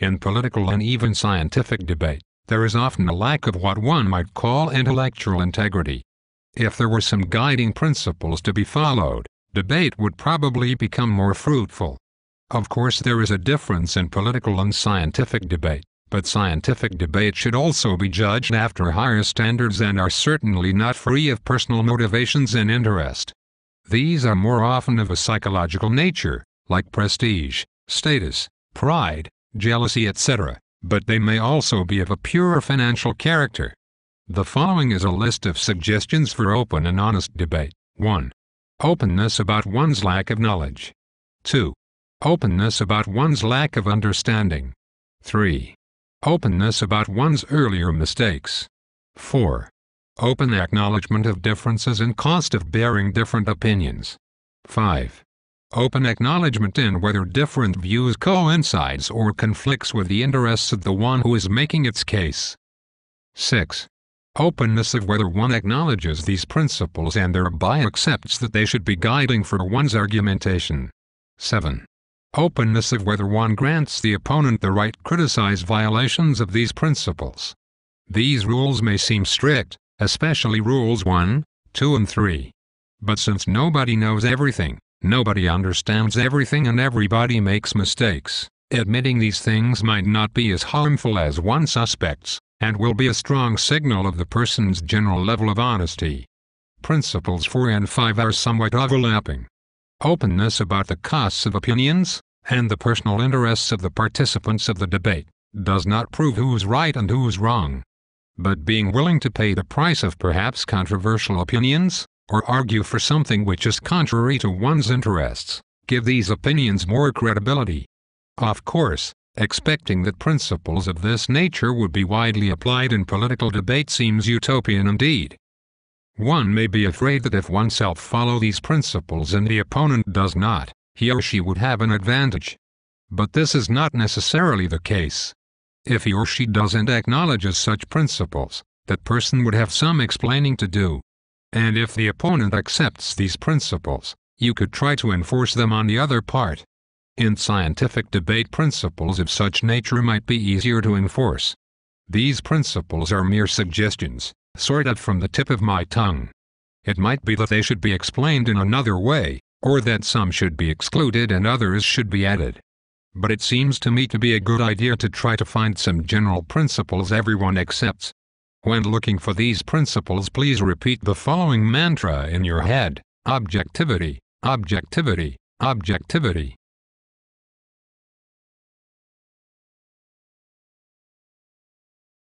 In political and even scientific debate, there is often a lack of what one might call intellectual integrity. If there were some guiding principles to be followed, debate would probably become more fruitful. Of course, there is a difference in political and scientific debate, but scientific debate should also be judged after higher standards and are certainly not free of personal motivations and interest. These are more often of a psychological nature, like prestige, status, pride, jealousy, etc., but they may also be of a pure financial character. The following is a list of suggestions for open and honest debate. 1. Openness about one's lack of knowledge. 2. Openness about one's lack of understanding. 3. Openness about one's earlier mistakes. 4. Open acknowledgement of differences and cost of bearing different opinions. 5. Open acknowledgement in whether different views coincides or conflicts with the interests of the one who is making its case. 6. Openness of whether one acknowledges these principles and thereby accepts that they should be guiding for one's argumentation. 7. Openness of whether one grants the opponent the right to criticize violations of these principles. These rules may seem strict, especially rules 1, 2 and 3. But since nobody knows everything, nobody understands everything and everybody makes mistakes, admitting these things might not be as harmful as one suspects, and will be a strong signal of the person's general level of honesty. Principles 4 and 5 are somewhat overlapping. Openness about the costs of opinions, and the personal interests of the participants of the debate, does not prove who's right and who's wrong. But being willing to pay the price of perhaps controversial opinions, or argue for something which is contrary to one's interests, give these opinions more credibility. Of course, expecting that principles of this nature would be widely applied in political debate seems utopian indeed. One may be afraid that if oneself follow these principles and the opponent does not, he or she would have an advantage. But this is not necessarily the case. If he or she doesn't acknowledge such principles, that person would have some explaining to do. And if the opponent accepts these principles, you could try to enforce them on the other part. In scientific debate, principles of such nature might be easier to enforce. These principles are mere suggestions, sorted from the tip of my tongue. It might be that they should be explained in another way, or that some should be excluded and others should be added. But it seems to me to be a good idea to try to find some general principles everyone accepts. When looking for these principles, please repeat the following mantra in your head: objectivity, objectivity, objectivity.